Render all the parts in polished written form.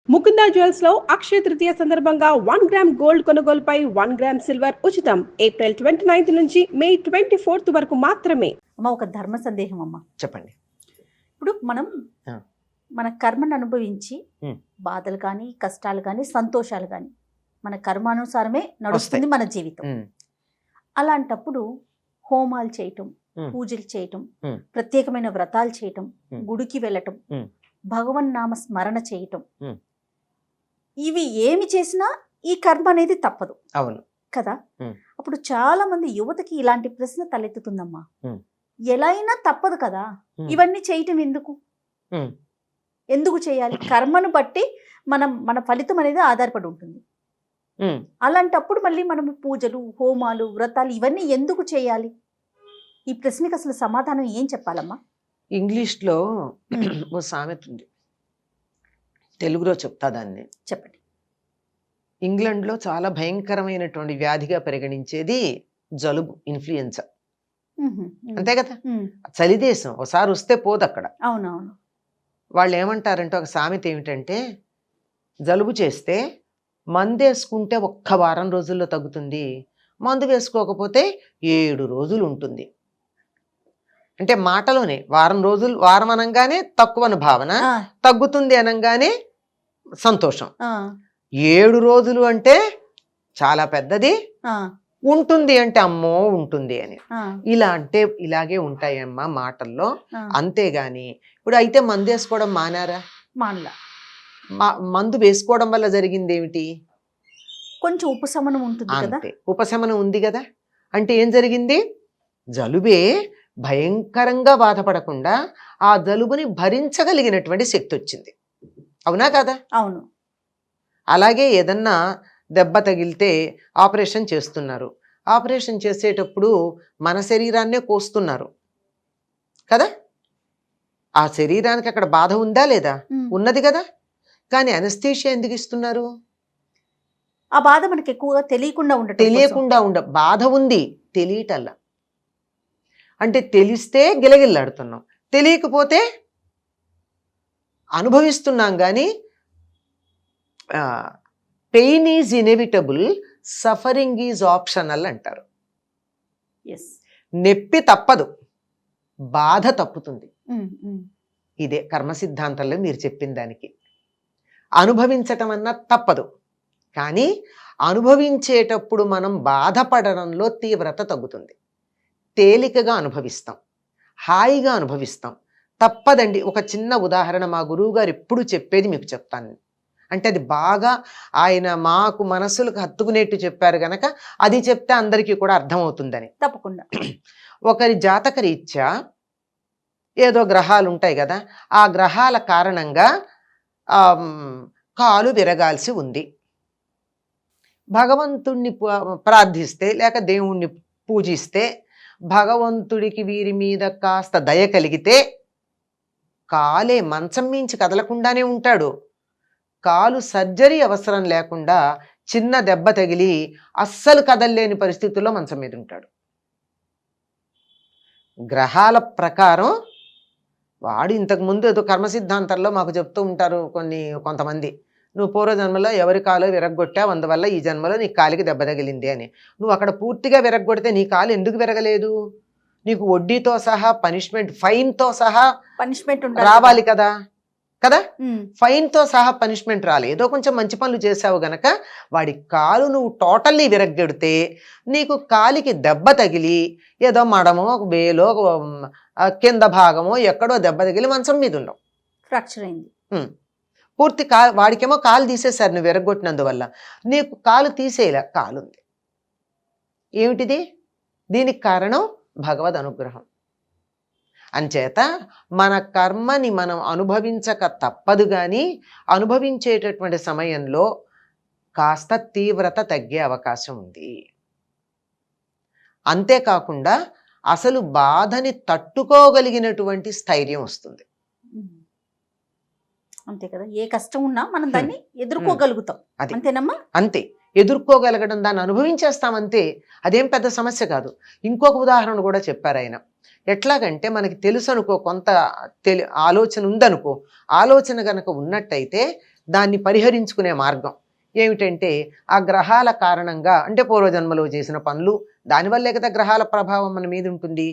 Mukunda jewels లో అక్షయ తృతీయ సందర్భంగా 1 gram gold కొనుగోలుపై 1 గ్రామ్ సిల్వర్ ఉచితం. ఏప్రిల్ 29 నుంచి మే 24 వరకు మాత్రమే. అమ్మ, ఒక ధర్మ సందేహం అమ్మ. చెప్పండి. ఇప్పుడు మనం ఆ. మన కర్మను అనుభవించి ఉమ్. బాధలు కానీ, కష్టాలు కానీ, సంతోషాలు కానీ మన కర్మానుసారమే నడుస్తుంది మన జీవితం. ఉమ్. అలాంటప్పుడు హోమాలు చేయటం, పూజలు చేయటం, ప్రత్యేకమైన వ్రతాలు చేయటం, గుడికి వెళ్ళటం, భగవన్ నామ స్మరణ చేయటం, ఇవి ఏమి చేసినా ఈ కర్మ అనేది తప్పదు. అవును కదా. అప్పుడు చాలా మంది యువతకి ఇలాంటి ప్రశ్న తలెత్తుతుందమ్మా. ఎలా అయినా తప్పదు కదా, ఇవన్నీ చేయటం ఎందుకు ఎందుకు చేయాలి? కర్మను బట్టి మన ఫలితం అనేది ఆధారపడి ఉంటుంది. అలాంటప్పుడు మళ్ళీ మనం పూజలు, హోమాలు, వ్రతాలు ఇవన్నీ ఎందుకు చేయాలి? ఈ ప్రశ్నకి అసలు సమాధానం ఏం చెప్పాలమ్మా? ఇంగ్లీష్లో ఓ సామెత ఉంది, తెలుగులో చెప్తా దాన్ని. చెప్పండి. ఇంగ్లాండ్లో చాలా భయంకరమైనటువంటి వ్యాధిగా పరిగణించేది జలుబు, ఇన్ఫ్లుయెన్జా. అంతే కదా, చలి దేశం, ఒకసారి వస్తే పోదు అక్కడ. అవునవును. వాళ్ళు ఏమంటారంటే, ఒక సామెత ఏమిటంటే, జలుబు చేస్తే మందు వేసుకుంటే 1 వారం రోజుల్లో తగ్గుతుంది, మందు వేసుకోకపోతే 7 రోజులు ఉంటుంది. అంటే మాటలోనే వారం అనగానే తక్కువని భావన, తగ్గుతుంది అనగానే సంతోషం. 7 రోజులు అంటే చాలా పెద్దది, ఉంటుంది అంటే అమ్మో ఉంటుంది అని. ఇలాగే ఉంటాయమ్మా మాటల్లో. అంతేగాని ఇప్పుడు అయితే మందు వేసుకోవడం మానారా? మానలా. మందు వేసుకోవడం వల్ల జరిగింది ఏమిటి? కొంచెం ఉపశమనం ఉంటుంది కదా. ఉపశమనం ఉంది కదా. అంటే ఏం జరిగింది? జలుబే భయంకరంగా బాధపడకుండా ఆ జలుబుని భరించగలిగినటువంటి శక్తి వచ్చింది. అవునా కదా? అవును. అలాగే ఏదన్నా దెబ్బ తగిలితే ఆపరేషన్ చేస్తున్నారు. ఆపరేషన్ చేసేటప్పుడు మన శరీరాన్నే కోస్తున్నారు కదా. ఆ శరీరానికి అక్కడ బాధ ఉందా లేదా? ఉన్నది కదా. కానీ అనస్థీషియా ఎందుకు ఇస్తున్నారు? ఆ బాధ మనకి ఎక్కువగా తెలియకుండా బాధ ఉంది, తెలియటల్లా. అంటే తెలిస్తే గిలగిల్లాడుతున్నాం, తెలియకపోతే అనుభవిస్తున్నాం. కానీ pain is inevitable, suffering is optional అంటారు. నొప్పి తప్పదు, బాధ తప్పుతుంది. ఇదే కర్మ సిద్ధాంతంలో మీరు చెప్పిన దానికి. అనుభవించటం అన్నా తప్పదు, కానీ అనుభవించేటప్పుడు మనం బాధపడడంలో తీవ్రత తగ్గుతుంది. తేలికగా అనుభవిస్తాం, హాయిగా అనుభవిస్తాం. తప్పదండి. ఒక చిన్న ఉదాహరణ మా గురువు గారు ఎప్పుడు చెప్పేది మీకు చెప్తాను. అంటే అది బాగా ఆయన మాకు మనసులకు హత్తుకునేట్టు చెప్పారు గనక అది చెప్తే అందరికీ కూడా అర్థమవుతుందని. తప్పకుండా. ఒకరి జాతక రీత్యా ఏదో గ్రహాలు ఉంటాయి కదా, ఆ గ్రహాల కారణంగా కాలు విరగాల్సి ఉంది. భగవంతుణ్ణి ప్రార్థిస్తే లేక దేవుణ్ణి పూజిస్తే భగవంతుడికి వీరి మీద కాస్త దయ కలిగితే కాలే మంచం మించి కదలకుండానే ఉంటాడు. కాలు సర్జరీ అవసరం లేకుండా చిన్న దెబ్బ తగిలి అస్సలు కదలలేని పరిస్థితుల్లో మంచం మీద ఉంటాడు. గ్రహాల ప్రకారం వాడు ఇంతకుముందు ఏదో కర్మ సిద్ధాంతంలో మాకు చెప్తూ ఉంటారు కొంతమంది, నువ్వు పూర్వజన్మలో ఎవరి కాలు విరగ్గొట్టావు, అందువల్ల ఈ జన్మలో నీ కాలికి దెబ్బ తగిలింది అని. నువ్వు అక్కడ పూర్తిగా విరగ్గొడితే నీ కాలు ఎందుకు విరగలేదు? నీకు వడ్డీతో సహా పనిష్మెంట్, ఫైన్తో సహా పనిష్మెంట్ రావాలి కదా. ఫైన్తో సహా పనిష్మెంట్ రాలి. ఏదో కొంచెం మంచి పనులు చేసావు గనక వాడి కాలు నువ్వు టోటల్లీ విరగ్గొడితే నీకు కాలికి దెబ్బ తగిలి ఏదో మడమో వేలో కింద భాగమో ఎక్కడో దెబ్బ తగిలి మంచం మీద ఉండవు, ఫ్రాక్చర్ అయింది. పూర్తి వాడికేమో కాలు తీసేశారు నువ్వు విరగ్గొట్టినందువల్ల. నీకు కాలు తీసేలా కాలుంది. ఏమిటిది? దీనికి కారణం భగవద్ అనుగ్రహం. అంచేత మన కర్మని మనం అనుభవించక తప్పదు. కానీ అనుభవించేటటువంటి సమయంలో కాస్త తీవ్రత తగ్గే అవకాశం ఉంది. అంతేకాకుండా అసలు బాధని తట్టుకోగలిగినటువంటి స్థైర్యం వస్తుంది. అంతే కదా. ఏ కష్టం ఉన్నా మనం దాన్ని ఎదుర్కోగలుగుతాం. అంతేనమ్మా? అంతే. ఎదుర్కోగలగడం, దాన్ని అనుభవించేస్తాం అంతే. అదేం పెద్ద సమస్య కాదు. ఇంకొక ఉదాహరణ కూడా చెప్పారు ఆయన. ఎట్లాగంటే మనకి తెలుసు అనుకో, కొంత ఆలోచన ఉందనుకో, ఆలోచన కనుక ఉన్నట్టయితే దాన్ని పరిహరించుకునే మార్గం ఏమిటంటే ఆ గ్రహాల కారణంగా, అంటే పూర్వజన్మలో చేసిన పనులు దానివల్లే కదా గ్రహాల ప్రభావం మన మీద ఉంటుంది.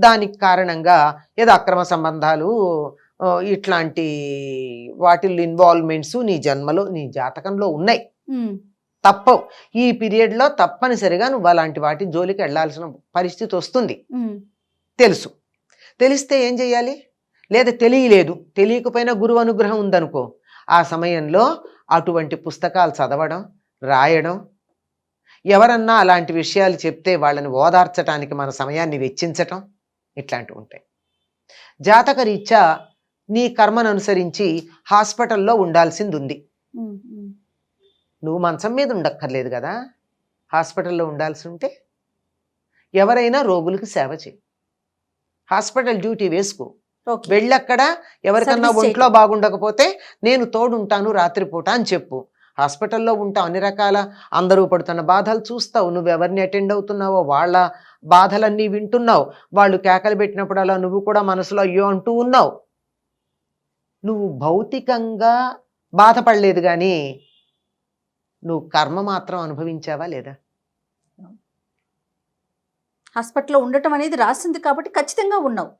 దానికి కారణంగా ఏదో అక్రమ సంబంధాలు, ఇట్లాంటి వాటిల్లో ఇన్వాల్వ్మెంట్స్ నీ జన్మలో నీ జాతకంలో ఉన్నాయి, తప్పవు. ఈ పీరియడ్లో తప్పనిసరిగా నువ్వు అలాంటి వాటి జోలికి వెళ్ళాల్సిన పరిస్థితి వస్తుంది. తెలుసు. తెలిస్తే ఏం చెయ్యాలి? లేదా తెలియలేదు, తెలియకపోయినా గురువు అనుగ్రహం ఉందనుకో, ఆ సమయంలో అటువంటి పుస్తకాలు చదవడం, రాయడం, ఎవరన్నా అలాంటి విషయాలు చెప్తే వాళ్ళని ఓదార్చడానికి మన సమయాన్ని వెచ్చించటం, ఇట్లాంటివి ఉంటాయి. జాతక రీత్యా నీ కర్మను అనుసరించి హాస్పిటల్లో ఉండాల్సింది ఉంది. నువ్వు మంచం మీద ఉండక్కర్లేదు కదా, హాస్పిటల్లో ఉండాల్సి ఉంటే ఎవరైనా రోగులకు సేవ చేయి, హాస్పిటల్ డ్యూటీ వేసుకో, వెళ్ళక్కడ ఎవరికన్నా ఒంట్లో బాగుండకపోతే నేను తోడుంటాను రాత్రిపూట అని చెప్పు. హాస్పిటల్లో ఉంటావు, అన్ని రకాల అందరూ పడుతున్న బాధలు చూస్తావు, నువ్వు ఎవరిని అటెండ్ అవుతున్నావో వాళ్ళ బాధలన్నీ వింటున్నావు, వాళ్ళు కేకలు పెట్టినప్పుడు అలా నువ్వు కూడా మనసులో అయ్యో అంటూ ఉన్నావు. నువ్వు భౌతికంగా బాధపడలేదు కానీ నువ్వు కర్మ మాత్రం అనుభవించావా లేదా? హాస్పిటల్లో ఉండటం అనేది రాసింది కాబట్టి ఖచ్చితంగా ఉన్నావు.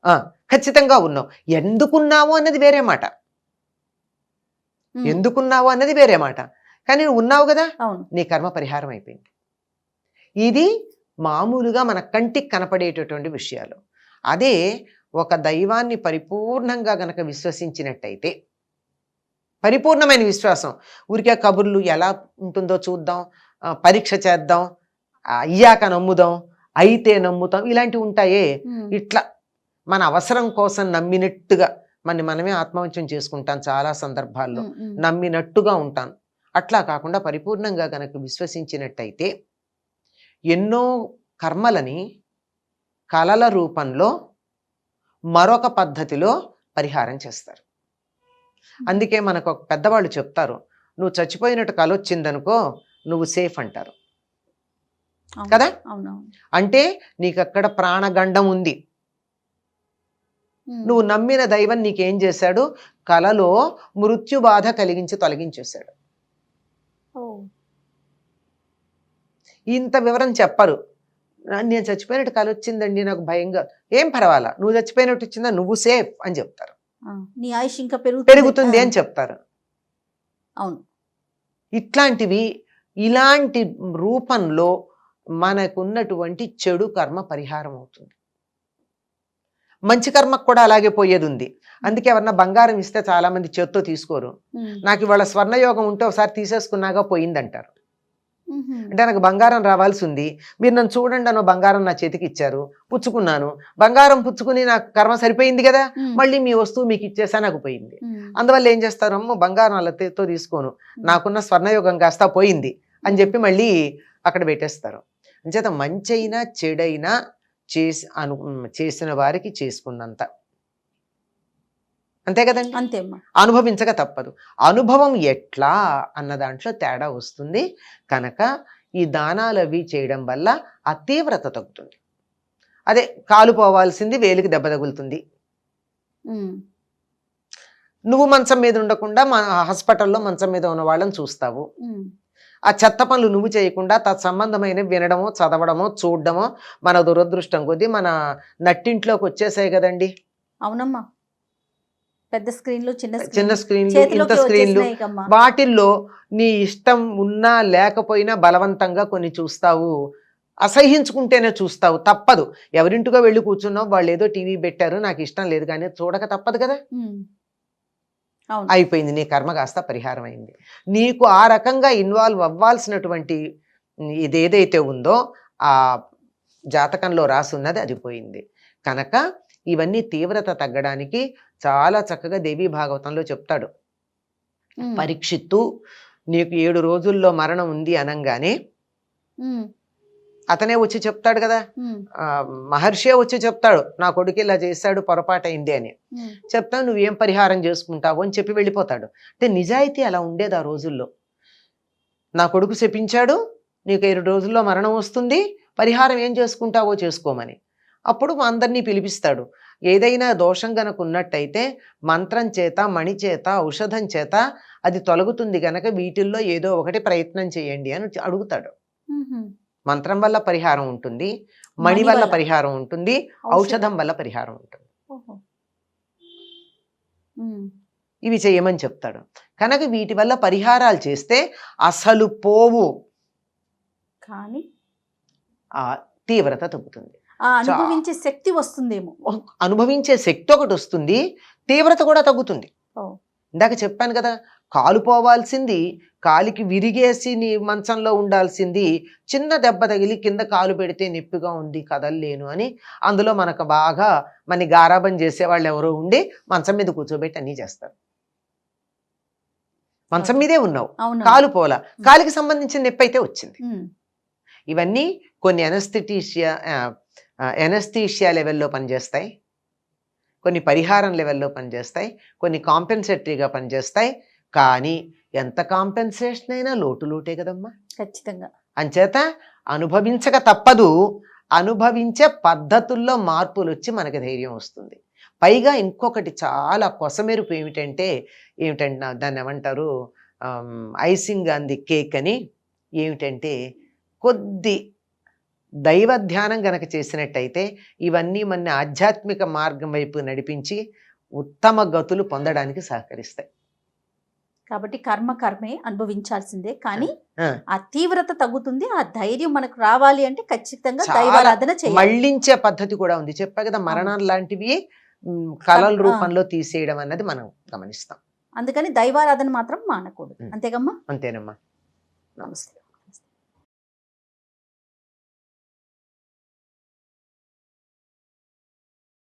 ఖచ్చితంగా ఉన్నావు. ఎందుకున్నావు అన్నది వేరే మాట, ఎందుకున్నావు అన్నది వేరే మాట, కానీ నువ్వు ఉన్నావు కదా, నీ కర్మ పరిహారం అయిపోయింది. ఇది మామూలుగా మన కంటికి కనపడేటటువంటి విషయాలు. అదే ఒక దైవాన్ని పరిపూర్ణంగా గనక విశ్వసించినట్టయితే, పరిపూర్ణమైన విశ్వాసం, ఊరికే కబుర్లు ఎలా ఉంటుందో చూద్దాం, పరీక్ష చేద్దాం, అయ్యాక నమ్ముదాం, అయితే నమ్ముతాం, ఇలాంటివి ఉంటాయే, ఇట్లా మన అవసరం కోసం నమ్మినట్టుగా మనమే ఆత్మవంచం చేసుకుంటాం చాలా సందర్భాల్లో, నమ్మినట్టుగా ఉంటాను. అట్లా కాకుండా పరిపూర్ణంగా గనక విశ్వసించినట్టయితే ఎన్నో కర్మలని కళల రూపంలో మరొక పద్ధతిలో పరిహారం చేస్తారు. అందుకే మనకు ఒక పెద్దవాళ్ళు చెప్తారు, నువ్వు చచ్చిపోయినట్టు కల వచ్చిందనుకో నువ్వు సేఫ్ అంటారు కదా. అంటే నీకు అక్కడ ప్రాణగండం ఉంది, నువ్వు నమ్మిన దైవం నీకేం చేశాడు, కలలో మృత్యు బాధ కలిగించి తొలగించేశాడు. ఇంత వివరం చెప్పరు. నేను చచ్చిపోయినట్టు కల వచ్చిందండి, నాకు భయంగా, ఏం పర్వాలా, నువ్వు చచ్చిపోయినట్టు వచ్చిందా, నువ్వు సేఫ్ అని చెప్తారు. నీ ఆయుష్ ఇంకా పెరుగుతుంది అని చెప్తారు. అవును, ఇట్లాంటివి, ఇలాంటి రూపంలో మనకున్నటువంటి చెడు కర్మ పరిహారం అవుతుంది. మంచి కర్మకు కూడా అలాగే పోయేది ఉంది. అందుకే ఎవరన్నా బంగారం ఇస్తే చాలా మంది చేత్తో తీసుకోరు. నాకు ఇవాళ స్వర్ణయోగం ఉంటే ఒకసారి తీసేసుకున్నాగా పోయిందంటారు. అంటే నాకు బంగారం రావాల్సి ఉంది, మీరు నన్ను చూడండి అన్న బంగారం నా చేతికి ఇచ్చారు, పుచ్చుకున్నాను, బంగారం పుచ్చుకుని నాకు కర్మ సరిపోయింది కదా, మళ్ళీ మీ వస్తువు మీకు ఇచ్చేసా నాకు పోయింది. అందువల్ల ఏం చేస్తారు, అమ్మో బంగారం అలతో తీసుకోను, నాకున్న స్వర్ణయోగం కాస్త పోయింది అని చెప్పి మళ్ళీ అక్కడ పెట్టేస్తారు. అంచేత మంచైనా చెడైనా చేసిన వారికి చేసుకున్నంత, అంతే కదండి, అంతే. అనుభవించక తప్పదు. అనుభవం ఎట్లా అన్న దాంట్లో తేడా వస్తుంది కనుక ఈ దానాలు అవి చేయడం వల్ల ఆ తీవ్రత తగ్గుతుంది. అదే కాలు పోవాల్సింది వేలికి దెబ్బ తగులుతుంది. నువ్వు మంచం మీద ఉండకుండా హాస్పిటల్లో మంచం మీద ఉన్న వాళ్ళని చూస్తావు. ఆ చెత్త పనులు నువ్వు చేయకుండా తత్సంబంధమైన వినడమో చదవడమో చూడడమో మన దురదృష్టం కొద్దీ మన నట్టింట్లోకి వచ్చేసాయి కదండి. అవునమ్మా, పెద్ద స్క్రీన్లు, చిన్న స్క్రీన్లు, ఇంత స్క్రీన్లు, వాటిల్లో నీ ఇష్టం ఉన్నా లేకపోయినా బలవంతంగా కొన్ని చూస్తావు, అసహ్యించుకుంటేనే చూస్తావు, తప్పదు. ఎవరింటికో వెళ్ళి కూర్చున్నావు, వాళ్ళు ఏదో టీవీ పెట్టారు, నాకు ఇష్టం లేదు కానీ చూడక తప్పదు కదా. అయిపోయింది, నీ కర్మ కాస్త పరిహారం అయింది. నీకు ఆ రకంగా ఇన్వాల్వ్ అవ్వాల్సినటువంటి ఇదేదైతే ఉందో ఆ జాతకంలో రాసున్నది అది పోయింది కనుక ఇవన్నీ తీవ్రత తగ్గడానికి చాలా చక్కగా దేవీ భాగవతంలో చెప్తాడు. పరీక్షిత్తు నీకు 7 రోజుల్లో మరణం ఉంది అనంగానే అతనే వచ్చి చెప్తాడు కదా, మహర్షే వచ్చి చెప్తాడు, నా కొడుకు ఇలా చేశాడు, పొరపాటైంది అని చెప్తావు, నువ్వేం పరిహారం చేసుకుంటావు అని చెప్పి వెళ్ళిపోతాడు. అంటే నిజాయితీ అలా ఉండేది ఆ రోజుల్లో. నా కొడుకు శపించాడు, నీకు 7 రోజుల్లో మరణం వస్తుంది, పరిహారం ఏం చేసుకుంటావో చేసుకోమని. అప్పుడు అందరినీ పిలిపిస్తాడు. ఏదైనా దోషం గనక ఉన్నట్టయితే మంత్రం చేత, మణి చేత, ఔషధం చేత అది తొలగుతుంది గనక వీటిల్లో ఏదో ఒకటి ప్రయత్నం చేయండి అని అడుగుతాడు. మంత్రం వల్ల పరిహారం ఉంటుంది, మణి వల్ల పరిహారం ఉంటుంది, ఔషధం వల్ల పరిహారం ఉంటుంది. ఇవి చేయమని చెప్తాడు. కనుక వీటి వల్ల పరిహారాలు చేస్తే అసలు పోవు, కానీ ఆ తీవ్రత తగ్గుతుంది. అనుభవించే శక్తి వస్తుందేమో. అనుభవించే శక్తి ఒకటి వస్తుంది, తీవ్రత కూడా తగ్గుతుంది. ఇందాక చెప్పాను కదా, కాలు పోవాల్సింది, కాలికి విరిగేసి నీ మంచంలో ఉండాల్సింది చిన్న దెబ్బ తగిలి కింద కాలు పెడితే నొప్పిగా ఉంది కదలలేను అని అందులో మనకు బాగా మన గారాబం చేసేవాళ్ళు ఎవరో ఉండి మంచం మీద కూర్చోబెట్టి అన్నీ చేస్తారు. మంచం మీదే ఉన్నావు, కాలు పోలా, కాలికి సంబంధించిన నొప్పి అయితే వచ్చింది. ఇవన్నీ కొన్ని ఎనస్థీషియా లెవెల్లో పనిచేస్తాయి, కొన్ని పరిహారం లెవెల్లో పనిచేస్తాయి, కొన్ని కాంపెన్సేటరీగా పనిచేస్తాయి. కానీ ఎంత కాంపెన్సేషన్ అయినా లోటే కదమ్మా. ఖచ్చితంగా. అంచేత అనుభవించక తప్పదు, అనుభవించే పద్ధతుల్లో మార్పులు వచ్చి మనకి ధైర్యం వస్తుంది. పైగా ఇంకొకటి చాలా కొసమెరుపు ఏమిటంటే దాన్ని ఏమంటారు, ఐసింగ్ ఆన్ ది కేక్ అని. ఏమిటంటే కొద్ది దైవ ధ్యానం గనక చేసినట్టయితే ఇవన్నీ మన ఆధ్యాత్మిక మార్గం వైపు నడిపించి ఉత్తమ గతులు పొందడానికి సహకరిస్తాయి. కాబట్టి కర్మే అనుభవించాల్సిందే, కానీ ఆ తీవ్రత తగ్గుతుంది. ఆ ధైర్యం మనకు రావాలి అంటే ఖచ్చితంగా దైవారాధన చేయాలి. మళ్ళించే పద్ధతి కూడా ఉంది. చెప్పా కదా, మరణాలు లాంటివి కళల రూపంలో తీసేయడం అన్నది మనం గమనిస్తాం. అందుకని దైవారాధన మాత్రం మానకూడదు. అంతేగమ్మా? అంతేనమ్మా. నమస్తే.